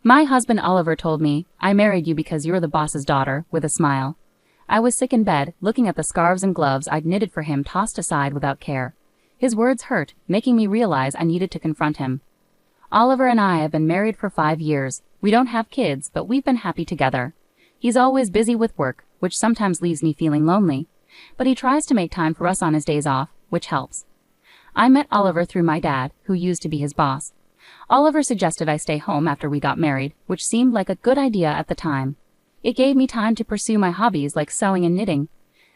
My husband Oliver told me, "I married you because you're the boss's daughter," with a smile. I was sick in bed, looking at the scarves and gloves I'd knitted for him tossed aside without care. His words hurt, making me realize I needed to confront him. Oliver and I have been married for 5 years. We don't have kids, but we've been happy together. He's always busy with work, which sometimes leaves me feeling lonely. But he tries to make time for us on his days off, which helps. I met Oliver through my dad, who used to be his boss. Oliver suggested I stay home after we got married, which seemed like a good idea at the time. It gave me time to pursue my hobbies like sewing and knitting.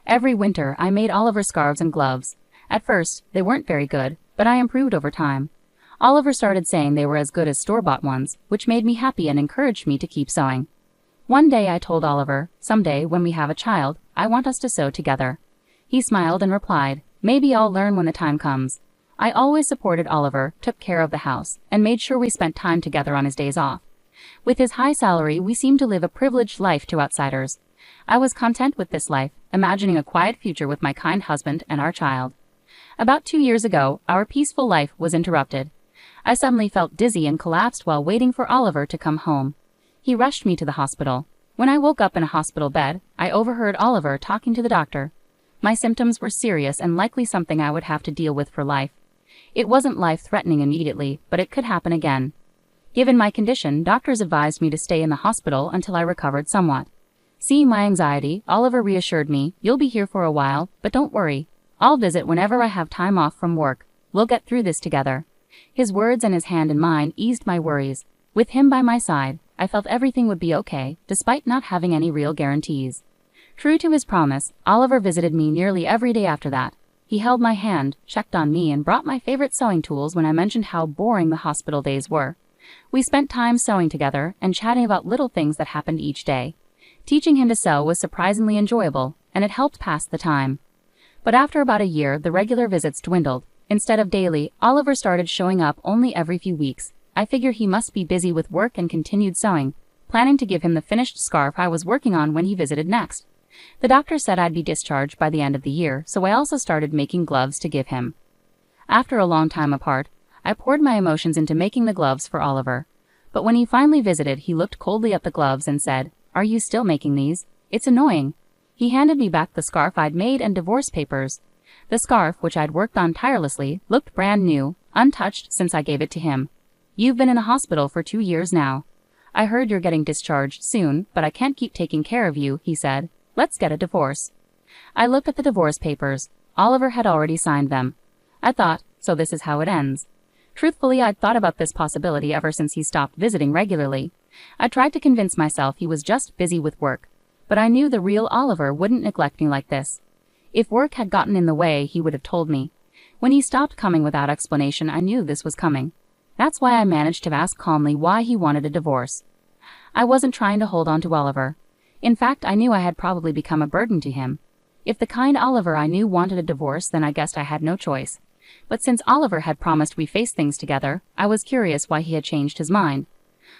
Every winter, I made Oliver scarves and gloves. At first, they weren't very good, but I improved over time. Oliver started saying they were as good as store-bought ones, which made me happy and encouraged me to keep sewing. One day I told Oliver, "Someday, when we have a child, I want us to sew together." He smiled and replied, "Maybe I'll learn when the time comes." I always supported Oliver, took care of the house, and made sure we spent time together on his days off. With his high salary, we seemed to live a privileged life to outsiders. I was content with this life, imagining a quiet future with my kind husband and our child. About 2 years ago, our peaceful life was interrupted. I suddenly felt dizzy and collapsed while waiting for Oliver to come home. He rushed me to the hospital. When I woke up in a hospital bed, I overheard Oliver talking to the doctor. My symptoms were serious and likely something I would have to deal with for life. It wasn't life-threatening immediately, but it could happen again. Given my condition, doctors advised me to stay in the hospital until I recovered somewhat. Seeing my anxiety, Oliver reassured me, "You'll be here for a while, but don't worry. I'll visit whenever I have time off from work. We'll get through this together." His words and his hand in mine eased my worries. With him by my side, I felt everything would be okay, despite not having any real guarantees. True to his promise, Oliver visited me nearly every day after that. He held my hand, checked on me, and brought my favorite sewing tools when I mentioned how boring the hospital days were. We spent time sewing together and chatting about little things that happened each day. Teaching him to sew was surprisingly enjoyable, and it helped pass the time. But after about a year, the regular visits dwindled. Instead of daily, Oliver started showing up only every few weeks. I figured he must be busy with work and continued sewing, planning to give him the finished scarf I was working on when he visited next. The doctor said I'd be discharged by the end of the year, so I also started making gloves to give him. After a long time apart, I poured my emotions into making the gloves for Oliver. But when he finally visited, he looked coldly at the gloves and said, "Are you still making these? It's annoying." He handed me back the scarf I'd made and divorce papers. The scarf, which I'd worked on tirelessly, looked brand new, untouched since I gave it to him. "You've been in the hospital for 2 years now. I heard you're getting discharged soon, but I can't keep taking care of you," he said. "Let's get a divorce." I looked at the divorce papers. Oliver had already signed them. I thought, so this is how it ends. Truthfully, I'd thought about this possibility ever since he stopped visiting regularly. I tried to convince myself he was just busy with work. But I knew the real Oliver wouldn't neglect me like this. If work had gotten in the way, he would have told me. When he stopped coming without explanation, I knew this was coming. That's why I managed to ask calmly why he wanted a divorce. I wasn't trying to hold on to Oliver. In fact, I knew I had probably become a burden to him. If the kind Oliver I knew wanted a divorce, then I guessed I had no choice. But since Oliver had promised we face things together, I was curious why he had changed his mind.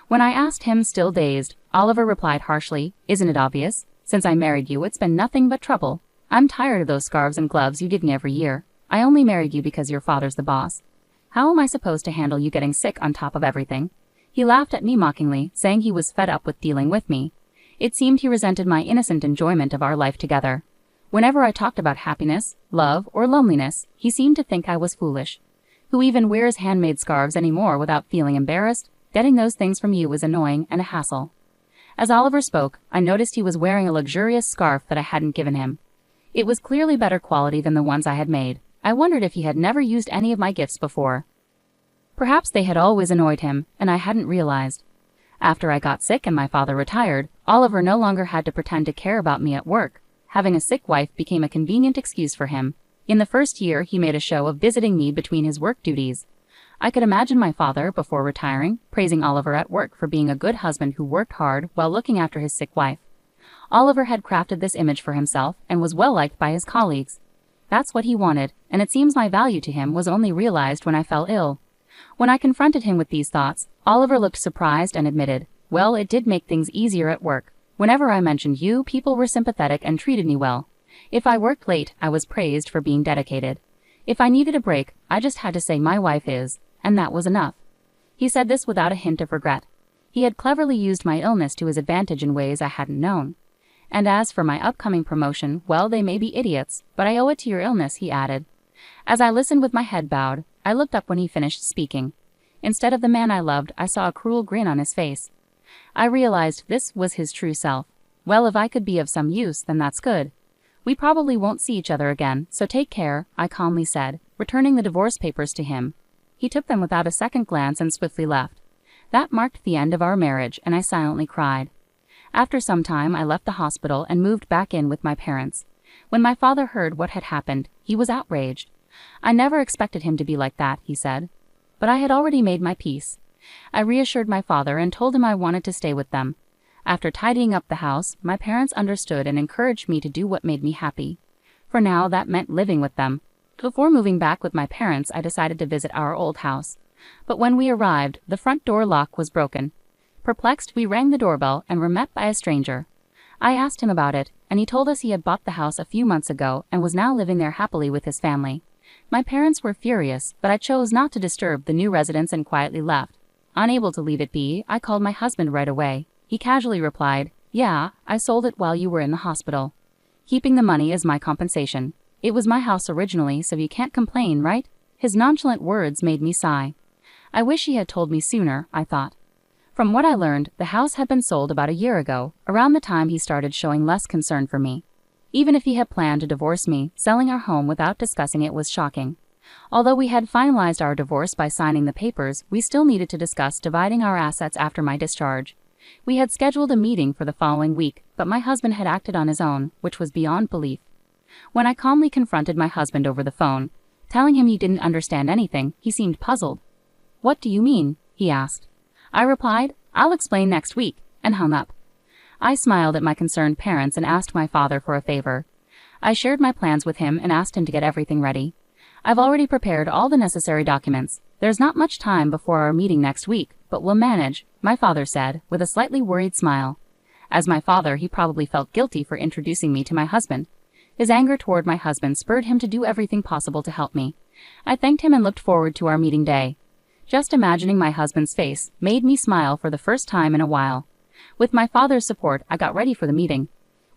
When I asked him, still dazed, Oliver replied harshly, "Isn't it obvious? Since I married you, it's been nothing but trouble. I'm tired of those scarves and gloves you give me every year. I only married you because your father's the boss. How am I supposed to handle you getting sick on top of everything?" He laughed at me mockingly, saying he was fed up with dealing with me. It seemed he resented my innocent enjoyment of our life together. Whenever I talked about happiness, love, or loneliness, he seemed to think I was foolish. Who even wears handmade scarves anymore without feeling embarrassed? Getting those things from you was annoying and a hassle. As Oliver spoke, I noticed he was wearing a luxurious scarf that I hadn't given him. It was clearly better quality than the ones I had made. I wondered if he had never used any of my gifts before. Perhaps they had always annoyed him, and I hadn't realized. After I got sick and my father retired, Oliver no longer had to pretend to care about me at work. Having a sick wife became a convenient excuse for him. In the first year, he made a show of visiting me between his work duties. I could imagine my father, before retiring, praising Oliver at work for being a good husband who worked hard while looking after his sick wife. Oliver had crafted this image for himself and was well liked by his colleagues. That's what he wanted, and it seems my value to him was only realized when I fell ill. When I confronted him with these thoughts, Oliver looked surprised and admitted, "Well, it did make things easier at work. Whenever I mentioned you, people were sympathetic and treated me well. If I worked late, I was praised for being dedicated. If I needed a break, I just had to say my wife is, and that was enough." He said this without a hint of regret. He had cleverly used my illness to his advantage in ways I hadn't known. And as for my upcoming promotion, well, they may be idiots, but I owe it to your illness, he added. As I listened with my head bowed, I looked up when he finished speaking. Instead of the man I loved, I saw a cruel grin on his face. I realized this was his true self. Well, if I could be of some use, then that's good. We probably won't see each other again, so take care, I calmly said, returning the divorce papers to him. He took them without a second glance and swiftly left. That marked the end of our marriage, and I silently cried. After some time, I left the hospital and moved back in with my parents. When my father heard what had happened, he was outraged. I never expected him to be like that, he said. But I had already made my peace. I reassured my father and told him I wanted to stay with them. After tidying up the house, my parents understood and encouraged me to do what made me happy. For now, that meant living with them. Before moving back with my parents, I decided to visit our old house. But when we arrived, the front door lock was broken. Perplexed, we rang the doorbell and were met by a stranger. I asked him about it, and he told us he had bought the house a few months ago and was now living there happily with his family. My parents were furious, but I chose not to disturb the new residents and quietly left. Unable to leave it be, I called my husband right away. He casually replied, "Yeah, I sold it while you were in the hospital. Keeping the money is my compensation. It was my house originally, so you can't complain, right?" His nonchalant words made me sigh. I wish he had told me sooner, I thought. From what I learned, the house had been sold about a year ago, around the time he started showing less concern for me. Even if he had planned to divorce me, selling our home without discussing it was shocking. Although we had finalized our divorce by signing the papers, we still needed to discuss dividing our assets after my discharge. We had scheduled a meeting for the following week, but my husband had acted on his own, which was beyond belief. When I calmly confronted my husband over the phone, telling him he didn't understand anything, he seemed puzzled. "What do you mean?" he asked. I replied, "I'll explain next week," and hung up. I smiled at my concerned parents and asked my father for a favor. I shared my plans with him and asked him to get everything ready. "I've already prepared all the necessary documents. There's not much time before our meeting next week, but we'll manage," my father said, with a slightly worried smile. As my father, he probably felt guilty for introducing me to my husband. His anger toward my husband spurred him to do everything possible to help me. I thanked him and looked forward to our meeting day. Just imagining my husband's face made me smile for the first time in a while. With my father's support, I got ready for the meeting.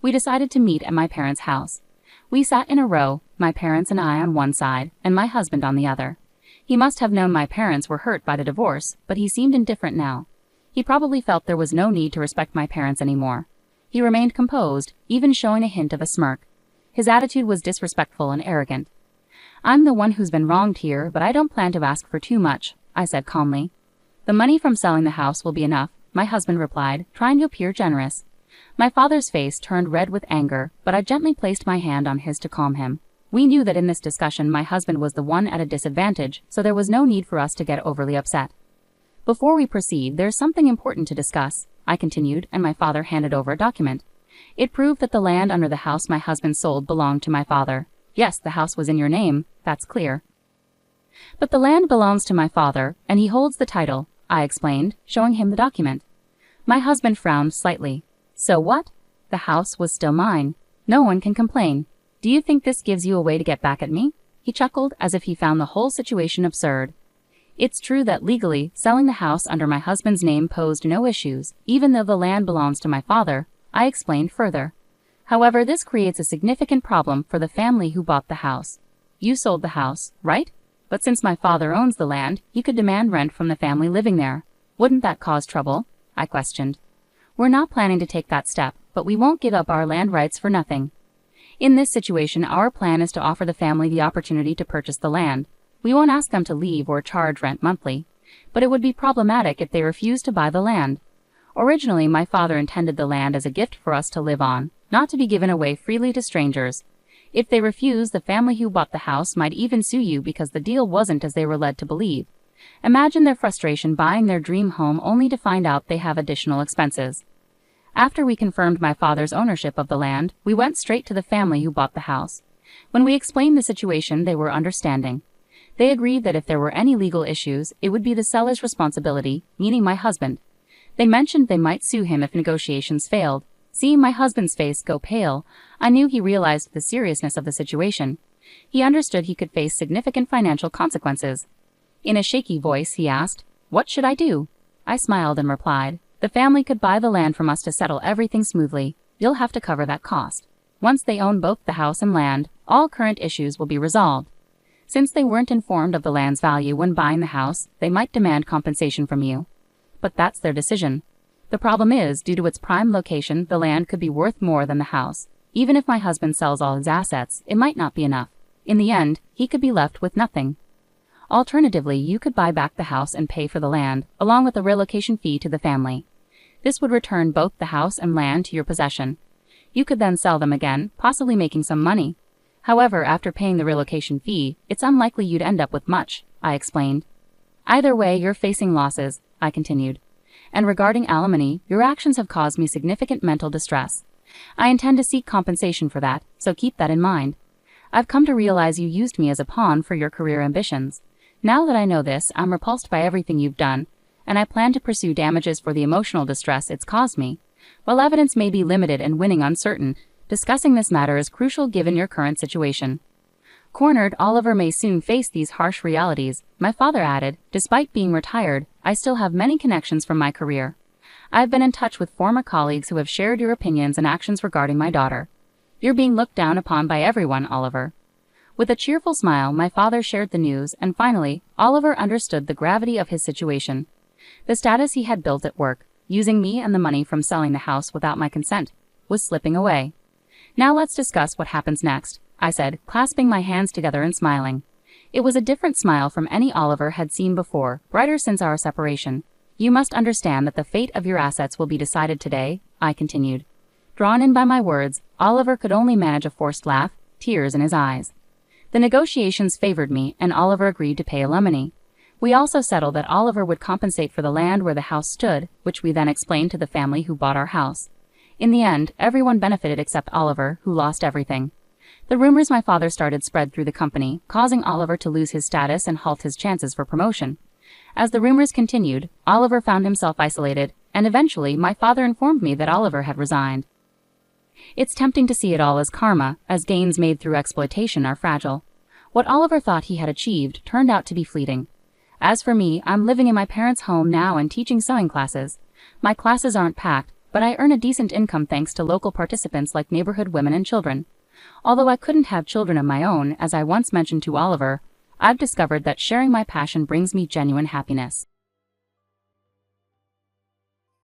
We decided to meet at my parents' house. We sat in a row, my parents and I on one side, and my husband on the other. He must have known my parents were hurt by the divorce, but he seemed indifferent now. He probably felt there was no need to respect my parents anymore. He remained composed, even showing a hint of a smirk. His attitude was disrespectful and arrogant. "I'm the one who's been wronged here, but I don't plan to ask for too much," I said calmly. "The money from selling the house will be enough," my husband replied, trying to appear generous. My father's face turned red with anger, but I gently placed my hand on his to calm him. We knew that in this discussion my husband was the one at a disadvantage, so there was no need for us to get overly upset. "Before we proceed, there's something important to discuss," I continued, and my father handed over a document. It proved that the land under the house my husband sold belonged to my father. Yes, the house was in your name, that's clear. "But the land belongs to my father, and he holds the title," I explained, showing him the document. My husband frowned slightly. "So what? The house was still mine. No one can complain. Do you think this gives you a way to get back at me?" He chuckled as if he found the whole situation absurd. "It's true that legally, selling the house under my husband's name posed no issues, even though the land belongs to my father," I explained further. "However, this creates a significant problem for the family who bought the house. You sold the house, right? But since my father owns the land, he could demand rent from the family living there. Wouldn't that cause trouble?" I questioned. "We're not planning to take that step, but we won't give up our land rights for nothing. In this situation, our plan is to offer the family the opportunity to purchase the land. We won't ask them to leave or charge rent monthly, but it would be problematic if they refuse to buy the land. Originally, my father intended the land as a gift for us to live on, not to be given away freely to strangers. If they refuse, the family who bought the house might even sue you because the deal wasn't as they were led to believe. Imagine their frustration buying their dream home only to find out they have additional expenses." After we confirmed my father's ownership of the land, we went straight to the family who bought the house. When we explained the situation, they were understanding. They agreed that if there were any legal issues, it would be the seller's responsibility, meaning my husband. They mentioned they might sue him if negotiations failed. Seeing my husband's face go pale, I knew he realized the seriousness of the situation. He understood he could face significant financial consequences. In a shaky voice, he asked, "What should I do?" I smiled and replied, The family could buy the land from us to settle everything smoothly. You'll have to cover that cost. Once they own both the house and land, all current issues will be resolved. Since they weren't informed of the land's value when buying the house, they might demand compensation from you. But that's their decision. The problem is, due to its prime location, the land could be worth more than the house. Even if my husband sells all his assets, it might not be enough. In the end, he could be left with nothing. Alternatively, you could buy back the house and pay for the land, along with a relocation fee to the family. This would return both the house and land to your possession. You could then sell them again, possibly making some money. However, after paying the relocation fee, it's unlikely you'd end up with much, I explained. Either way, you're facing losses, I continued. And regarding alimony, your actions have caused me significant mental distress. I intend to seek compensation for that, so keep that in mind. I've come to realize you used me as a pawn for your career ambitions. Now that I know this, I'm repulsed by everything you've done, and I plan to pursue damages for the emotional distress it's caused me. While evidence may be limited and winning uncertain, discussing this matter is crucial given your current situation. Cornered, Oliver may soon face these harsh realities, my father added. Despite being retired, I still have many connections from my career. I've been in touch with former colleagues who have shared your opinions and actions regarding my daughter. You're being looked down upon by everyone, Oliver. With a cheerful smile, my father shared the news, and finally, Oliver understood the gravity of his situation. The status he had built at work, using me and the money from selling the house without my consent, was slipping away. Now let's discuss what happens next, I said, clasping my hands together and smiling. It was a different smile from any Oliver had seen before, brighter since our separation. You must understand that the fate of your assets will be decided today, I continued. Drawn in by my words, Oliver could only manage a forced laugh, tears in his eyes. The negotiations favored me, and Oliver agreed to pay alimony. We also settled that Oliver would compensate for the land where the house stood, which we then explained to the family who bought our house. In the end, everyone benefited except Oliver, who lost everything. The rumors my father started spread through the company, causing Oliver to lose his status and halt his chances for promotion. As the rumors continued, Oliver found himself isolated, and eventually my father informed me that Oliver had resigned. It's tempting to see it all as karma, as gains made through exploitation are fragile. What Oliver thought he had achieved turned out to be fleeting. As for me, I'm living in my parents' home now and teaching sewing classes. My classes aren't packed, but I earn a decent income thanks to local participants like neighborhood women and children. Although I couldn't have children of my own, as I once mentioned to Oliver, I've discovered that sharing my passion brings me genuine happiness.